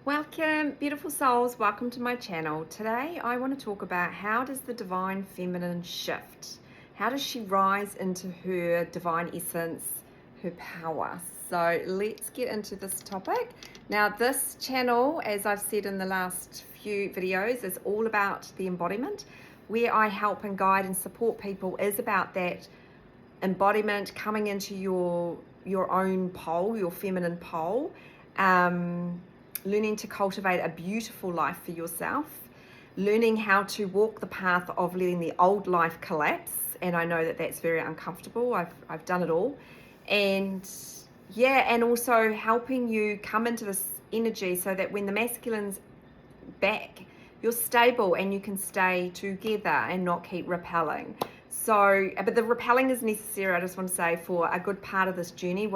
Welcome, beautiful souls. Welcome to my channel. Today I want to talk about how does the divine feminine shift? How does she rise into her divine essence, her power? So let's get into this topic. Now this channel, as I've said in the last few videos, is all about the embodiment. Where I help and guide and support people is about that embodiment, coming into your own pole, your feminine pole. Learning to cultivate a beautiful life for yourself, learning how to walk the path of letting the old life collapse. And I know that that's very uncomfortable. I've done it all. And also helping you come into this energy so that when the masculine's back, you're stable and you can stay together and not keep repelling. So, but the repelling is necessary, I just want to say, for a good part of this journey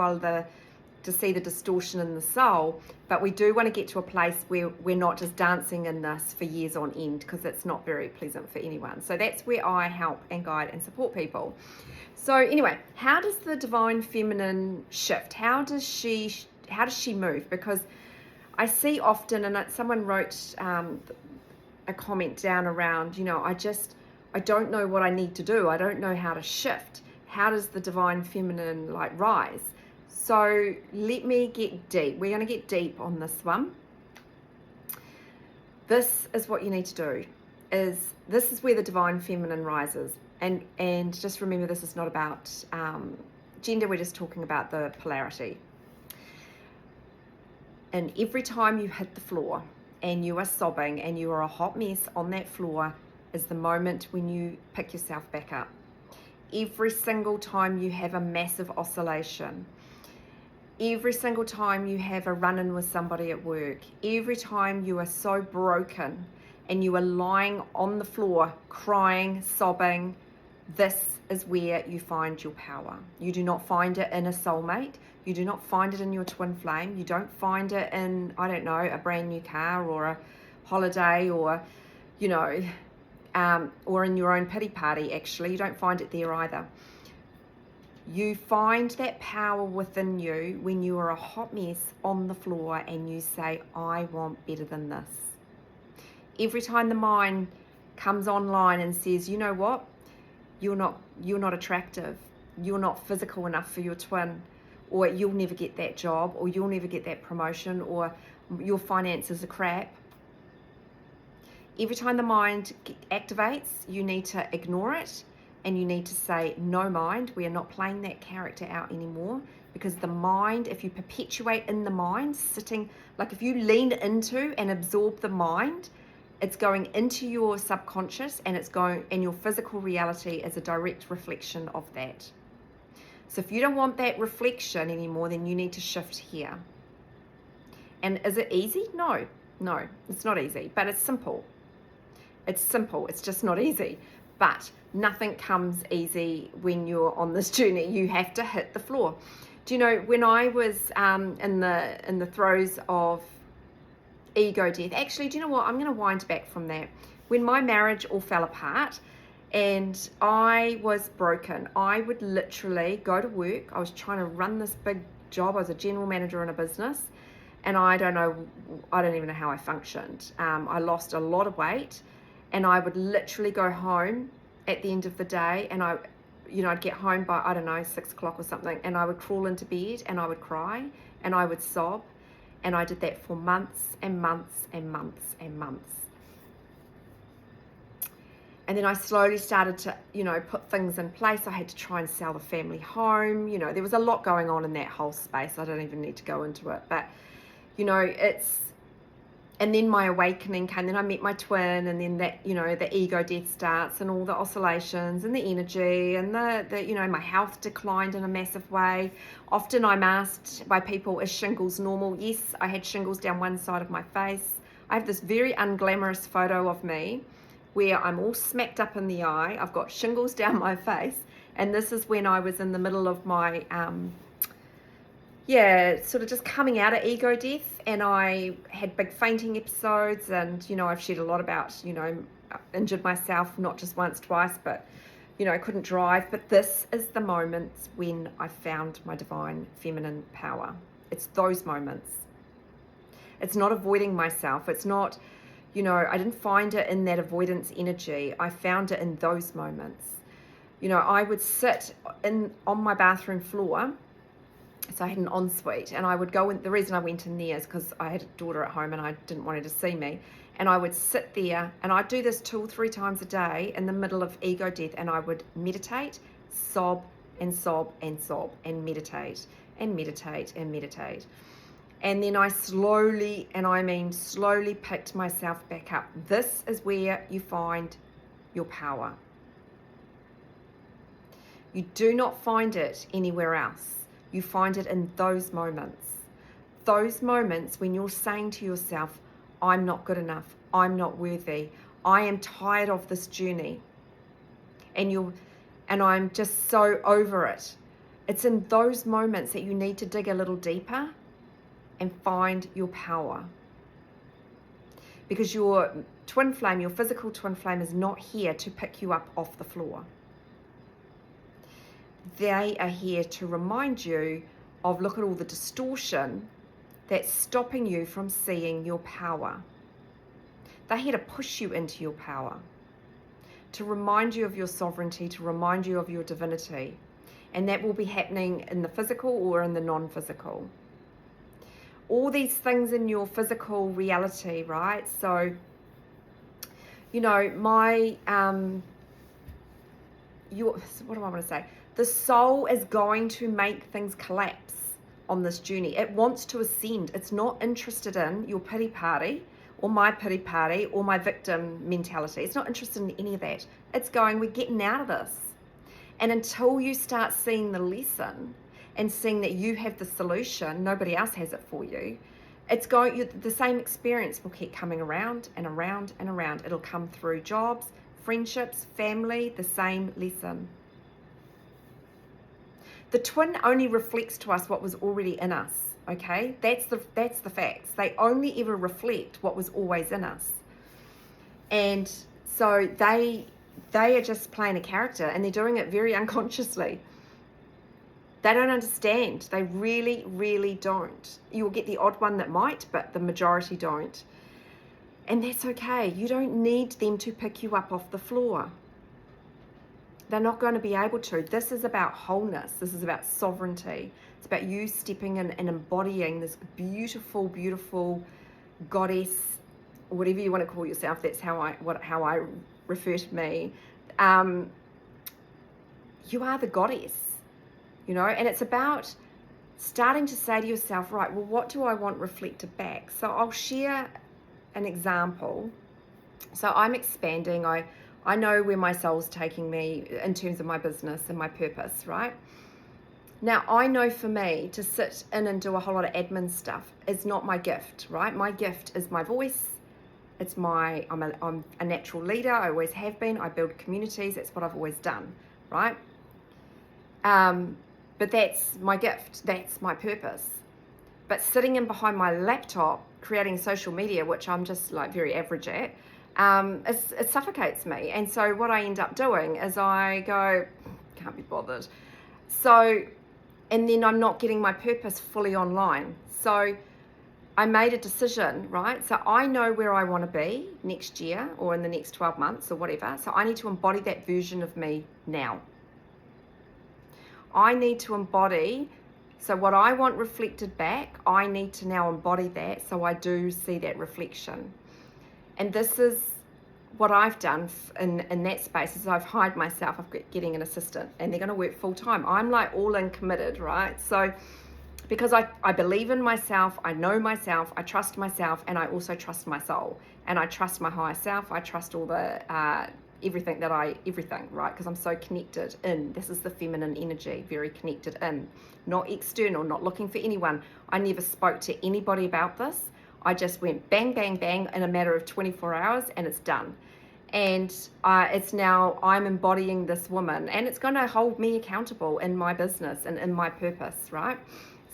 to see the distortion in the soul. But we do want to get to a place where we're not just dancing in this for years on end, because it's not very pleasant for anyone. So that's where I help and guide and support people. So anyway, how does the divine feminine shift? How does she move? Because I see often, and someone wrote a comment down around, I don't know what I need to do. I don't know how to shift. How does the divine feminine rise? So let me get deep. We're going to get deep on this one. This is what you need to do. This is where the divine feminine rises. And just remember, this is not about gender. We're just talking about the polarity. And every time you hit the floor and you are sobbing and you are a hot mess on that floor is the moment when you pick yourself back up. Every single time you have a massive oscillation, every single time you have a run-in with somebody at work, every time you are so broken and you are lying on the floor, crying, sobbing, this is where you find your power. You do not find it in a soulmate. You do not find it in your twin flame. You don't find it in, a brand new car or a holiday or, or in your own pity party, actually. You don't find it there either. You find that power within you when you are a hot mess on the floor and you say, I want better than this. Every time the mind comes online and says, you know what, you're not attractive, you're not physical enough for your twin, or you'll never get that job, or you'll never get that promotion, or your finances are crap. Every time the mind activates, you need to ignore it. And you need to say, no mind, we are not playing that character out anymore. Because the mind, if you perpetuate in the mind, sitting, if you lean into and absorb the mind, it's going into your subconscious and your physical reality is a direct reflection of that. So if you don't want that reflection anymore, then you need to shift here. And is it easy? No, it's not easy, but it's simple. It's just not easy. But nothing comes easy when you're on this journey. You have to hit the floor. Do you know, when I was in the throes of ego death, actually, do you know what? I'm going to wind back from that. When my marriage all fell apart and I was broken, I would literally go to work. I was trying to run this big job. I was a general manager in a business, and I don't even know how I functioned. I lost a lot of weight. And I would literally go home at the end of the day, and I'd get home by, 6 o'clock or something, and I would crawl into bed and I would cry and I would sob. And I did that for months and months and months and months. And then I slowly started to, put things in place. I had to try and sell the family home. There was a lot going on in that whole space. I don't even need to go into it. But, and then my awakening came, then I met my twin, and then that, the ego death starts and all the oscillations and the energy and my health declined in a massive way. Often I'm asked by people, is shingles normal? Yes, I had shingles down one side of my face. I have this very unglamorous photo of me where I'm all smacked up in the eye. I've got shingles down my face. And this is when I was in the middle of my sort of just coming out of ego death, and I had big fainting episodes, and I've shared a lot about injured myself not just once, twice, but I couldn't drive. But this is the moments when I found my divine feminine power. It's those moments. It's not avoiding myself. It's not, I didn't find it in that avoidance energy. I found it in those moments. I would sit on my bathroom floor. So I had an ensuite, and I would go in. The reason I went in there is because I had a daughter at home and I didn't want her to see me. And I would sit there, and I'd do this 2 or 3 times a day in the middle of ego death, and I would meditate, sob and sob and sob, and meditate and meditate and meditate. And then I slowly, and I mean slowly, picked myself back up. This is where you find your power. You do not find it anywhere else. You find it in those moments. Those moments when you're saying to yourself, I'm not good enough. I'm not worthy. I am tired of this journey. And I'm just so over it. It's in those moments that you need to dig a little deeper and find your power. Because your twin flame, your physical twin flame, is not here to pick you up off the floor. They are here to remind you of, look at all the distortion that's stopping you from seeing your power. They're here to push you into your power, to remind you of your sovereignty, to remind you of your divinity. And that will be happening in the physical or in the non-physical. All these things in your physical reality, right? So, what do I want to say? The soul is going to make things collapse on this journey. It wants to ascend. It's not interested in your pity party or my pity party or my victim mentality. It's not interested in any of that. It's going, we're getting out of this. And until you start seeing the lesson and seeing that you have the solution, nobody else has it for you, the same experience will keep coming around and around and around. It'll come through jobs, friendships, family, the same lesson. The twin only reflects to us what was already in us, okay? That's the facts. They only ever reflect what was always in us. And so they are just playing a character, and they're doing it very unconsciously. They don't understand. They really, really don't. You'll get the odd one that might, but the majority don't. And that's okay. You don't need them to pick you up off the floor. They're not going to be able to. This is about wholeness. This is about sovereignty. It's about you stepping in and embodying this beautiful, beautiful goddess, or whatever you want to call yourself. That's how I refer to me. You are the goddess, and it's about starting to say to yourself, right, well, what do I want reflected back? So I'll share an example. So I'm expanding. I know where my soul's taking me in terms of my business and my purpose, right? Now, I know for me to sit in and do a whole lot of admin stuff is not my gift, right? My gift is my voice. I'm a natural leader. I always have been. I build communities. That's what I've always done, right? But that's my gift. That's my purpose. But sitting in behind my laptop, creating social media, which I'm just like very average at, it suffocates me. And so what I end up doing is I go, can't be bothered. So, and then I'm not getting my purpose fully online. So I made a decision, right? So I know where I want to be next year or in the next 12 months or whatever. So I need to embody that version of me now. I need to embody, so what I want reflected back, I need to now embody that so I do see that reflection. And this is what I've done in that space, is I've hired myself, getting an assistant, and they're going to work full time. I'm like all in committed, right? So because I believe in myself, I know myself, I trust myself, and I also trust my soul, and I trust my higher self. I trust all the everything, right? Because I'm so connected in. This is the feminine energy, very connected in, not external, not looking for anyone. I never spoke to anybody about this. I just went bang, bang, bang in a matter of 24 hours, and it's done. And it's now I'm embodying this woman, and it's going to hold me accountable in my business and in my purpose, right?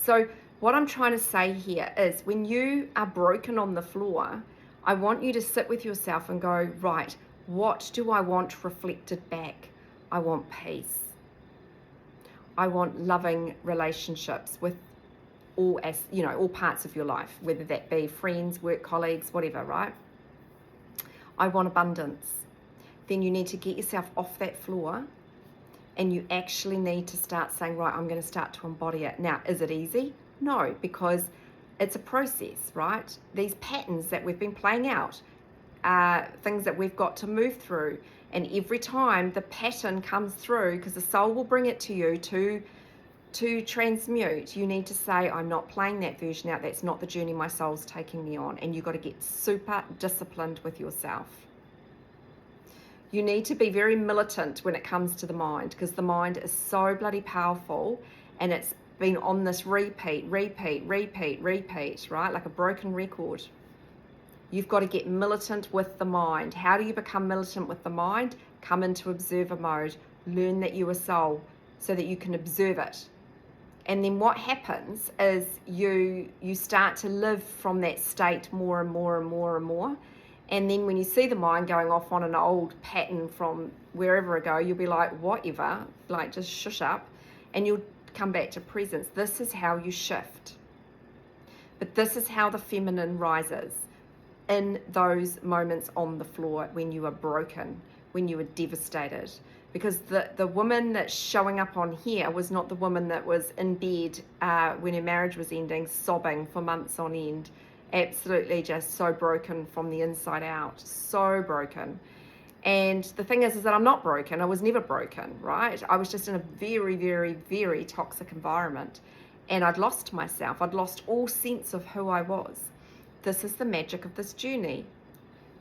So what I'm trying to say here is, when you are broken on the floor, I want you to sit with yourself and go, right, what do I want reflected back? I want peace. I want loving relationships with all parts of your life, whether that be friends, work colleagues, whatever, right? I want abundance. Then you need to get yourself off that floor, and you actually need to start saying, right, I'm going to start to embody it. Now, is it easy? No, because it's a process, right? These patterns that we've been playing out are things that we've got to move through. And every time the pattern comes through, because the soul will bring it to you to transmute, you need to say, I'm not playing that version out. That's not the journey my soul's taking me on. And you've got to get super disciplined with yourself. You need to be very militant when it comes to the mind, because the mind is so bloody powerful, and it's been on this repeat, right? Like a broken record. You've got to get militant with the mind. How do you become militant with the mind? Come into observer mode. Learn that you are soul so that you can observe it. And then what happens is you start to live from that state more and more and more and more. And then when you see the mind going off on an old pattern from wherever ago, you'll be like, whatever, like just shush up, and you'll come back to presence. This is how you shift. But this is how the feminine rises, in those moments on the floor when you are broken, when you are devastated. Because the woman that's showing up on here was not the woman that was in bed when her marriage was ending, sobbing for months on end. Absolutely just so broken from the inside out, so broken. And the thing is that I'm not broken. I was never broken, right? I was just in a very, very, very toxic environment, and I'd lost myself. I'd lost all sense of who I was. This is the magic of this journey.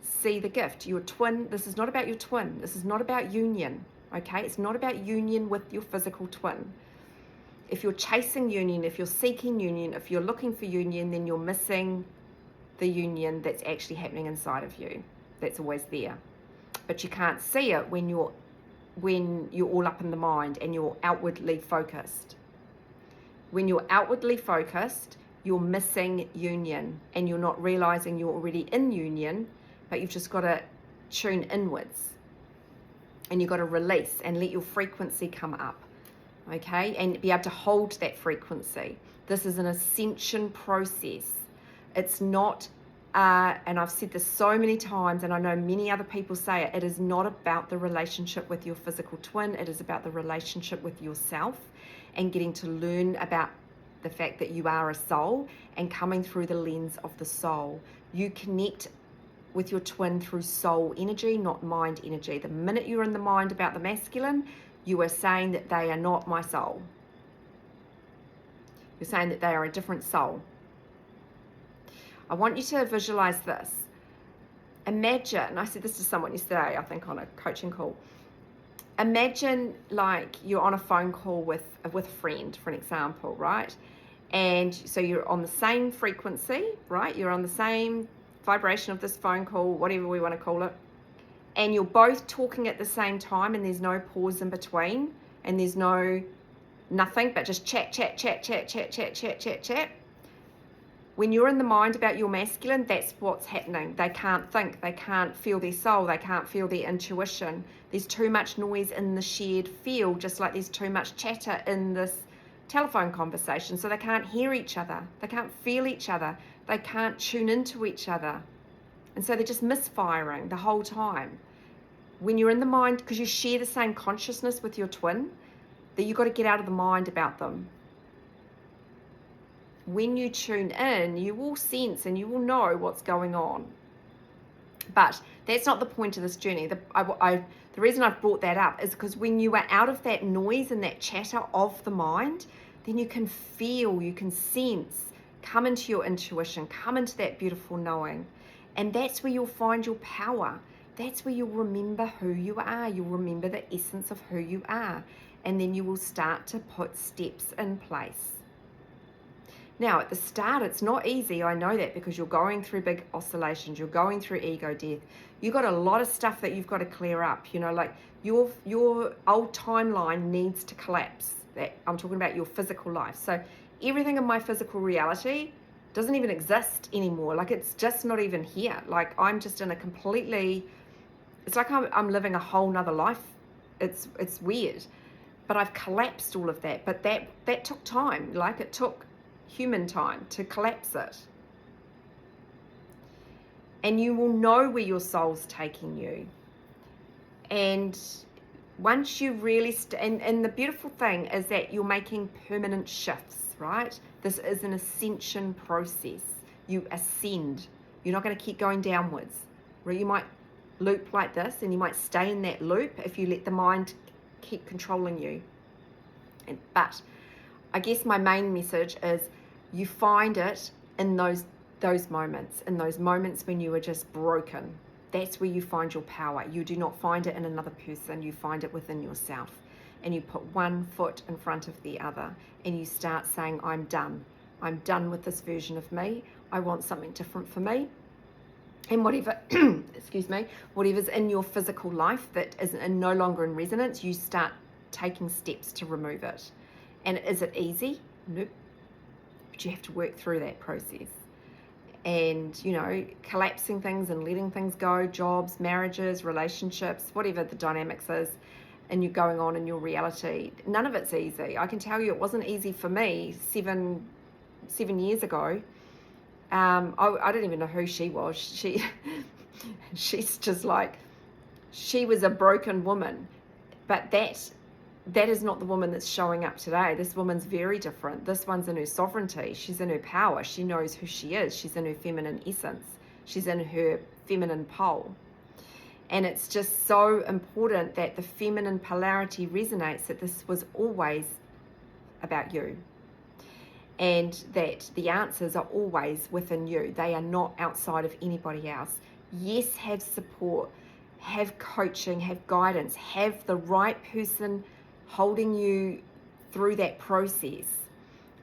See the gift. Your twin, this is not about your twin. This is not about union, okay? It's not about union with your physical twin. If you're chasing union, if you're seeking union, if you're looking for union, then you're missing the union that's actually happening inside of you. That's always there. But you can't see it when you're all up in the mind and you're outwardly focused. When you're outwardly focused, you're missing union, and you're not realizing you're already in union, but you've just got to tune inwards, and you've got to release and let your frequency come up, okay, and be able to hold that frequency. This is an ascension process. It's not, and I've said this so many times, and I know many other people say it, it is not about the relationship with your physical twin. It is about the relationship with yourself, and getting to learn about the fact that you are a soul, and coming through the lens of the soul. You connect with your twin through soul energy, not mind energy. The minute you're in the mind about the masculine, you are saying that they are not my soul. You're saying that they are a different soul. I want you to visualize this. Imagine, I said this to someone yesterday, I think on a coaching call. Imagine like you're on a phone call with a friend, for an example, right? And so you're on the same frequency, right? You're on the same vibration of this phone call, whatever we want to call it. And you're both talking at the same time, and there's no pause in between, and there's nothing but just chat. When you're in the mind about your masculine, that's what's happening. They can't think, they can't feel their soul, they can't feel their intuition. There's too much noise in the shared field, just like there's too much chatter in this telephone conversation. So they can't hear each other, they can't feel each other, they can't tune into each other. And so they're just misfiring the whole time. When you're in the mind, because you share the same consciousness with your twin, that you've got to get out of the mind about them. When you tune in, you will sense and you will know what's going on. But that's not the point of this journey. The reason I've brought that up is because when you are out of that noise and that chatter of the mind, then you can feel, you can sense, come into your intuition, come into that beautiful knowing. And that's where you'll find your power. That's where you'll remember who you are. You'll remember the essence of who you are. And then you will start to put steps in place. Now, at the start, it's not easy. I know that, because you're going through big oscillations. You're going through ego death. You've got a lot of stuff that you've got to clear up. You know, like your old timeline needs to collapse. That I'm talking about your physical life. So everything in my physical reality doesn't even exist anymore. Like, it's just not even here. Like, I'm just in a completely, it's like I'm living a whole nother life. It's weird. But I've collapsed all of that. But that took time. Like, it took human time, to collapse it. And you will know where your soul's taking you. And once you really, and the beautiful thing is that you're making permanent shifts, right? This is an ascension process. You ascend. You're not going to keep going downwards. Right? You might loop like this, and you might stay in that loop if you let the mind keep controlling you. But I guess my main message is you find it in those moments when you are just broken. That's where you find your power. You do not find it in another person. You find it within yourself. And you put one foot in front of the other, and you start saying, I'm done. I'm done with this version of me. I want something different for me. And whatever, excuse me, whatever's in your physical life that is no longer in resonance, you start taking steps to remove it. And is it easy? Nope. But you have to work through that process. And, you know, collapsing things and letting things go, jobs, marriages, relationships, whatever the dynamics is, and you're going on in your reality. None of it's easy. I can tell you it wasn't easy for me 7 years ago. I don't even know who she was. She's just like, she was a broken woman. But that is not the woman that's showing up today. This woman's very different. This one's in her sovereignty. She's in her power. She knows who she is. She's in her feminine essence. She's in her feminine pole. And it's just so important that the feminine polarity resonates, that this was always about you. And that the answers are always within you. They are not outside of anybody else. Yes, have support, have coaching, have guidance, have the right person holding you through that process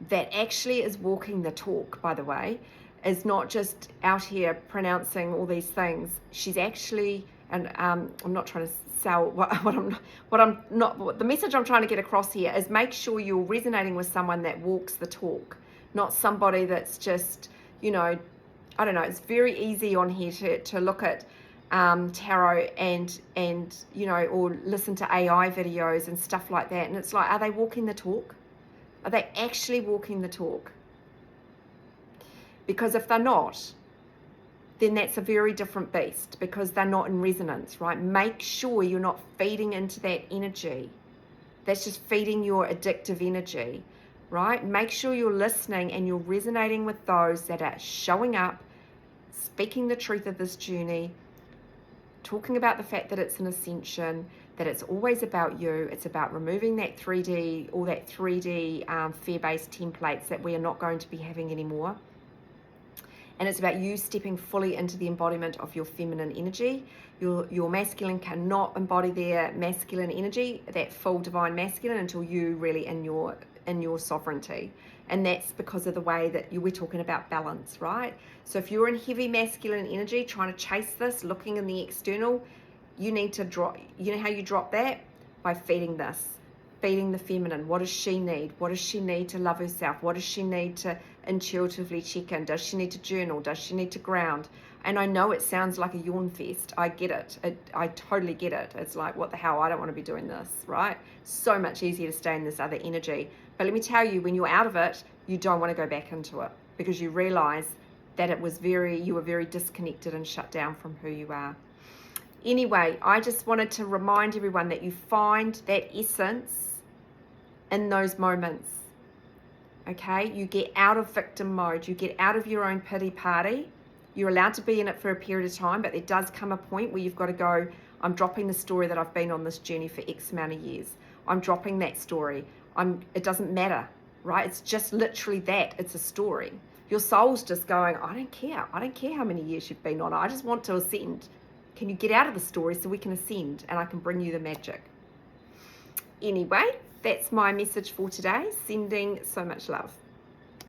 that actually is walking the talk, by the way, is not just out here pronouncing all these things. She's actually, and I'm not trying to sell the message I'm trying to get across here is make sure you're resonating with someone that walks the talk, not somebody that's just, you know, I don't know. It's very easy on here to look at tarot and you know, or listen to AI videos and stuff like that, and it's like, are they walking the talk? Are they actually walking the talk? Because if they're not, then that's a very different beast, because they're not in resonance, right? Make sure you're not feeding into that energy. That's just feeding your addictive energy, right? Make sure you're listening and you're resonating with those that are showing up, speaking the truth of this journey, talking about the fact that it's an ascension, that it's always about you. It's about removing that 3D, all that 3D fear-based templates that we are not going to be having anymore. And it's about you stepping fully into the embodiment of your feminine energy. Your masculine cannot embody their masculine energy, that full divine masculine, until you really in your sovereignty. And that's because of the way that we're talking about balance, right? So if you're in heavy masculine energy, trying to chase this, looking in the external, you need to drop. You know how you drop that? By feeding this. Feeding the feminine. What does she need? What does she need to love herself? What does she need to intuitively check in? Does she need to journal? Does she need to ground? And I know it sounds like a yawn fest. I get it. I totally get it. It's like, what the hell? I don't want to be doing this, right? So much easier to stay in this other energy. But let me tell you, when you're out of it, you don't want to go back into it, because you realize that you were very disconnected and shut down from who you are. Anyway, I just wanted to remind everyone that you find that essence in those moments. Okay, you get out of victim mode, you get out of your own pity party. You're allowed to be in it for a period of time, but there does come a point where you've got to go, I'm dropping the story that I've been on this journey for X amount of years. I'm dropping that story. It doesn't matter, right? It's just literally that. It's a story. Your soul's just going, I don't care. I don't care how many years you've been on. I just want to ascend. Can you get out of the story so we can ascend and I can bring you the magic? Anyway, that's my message for today. Sending so much love.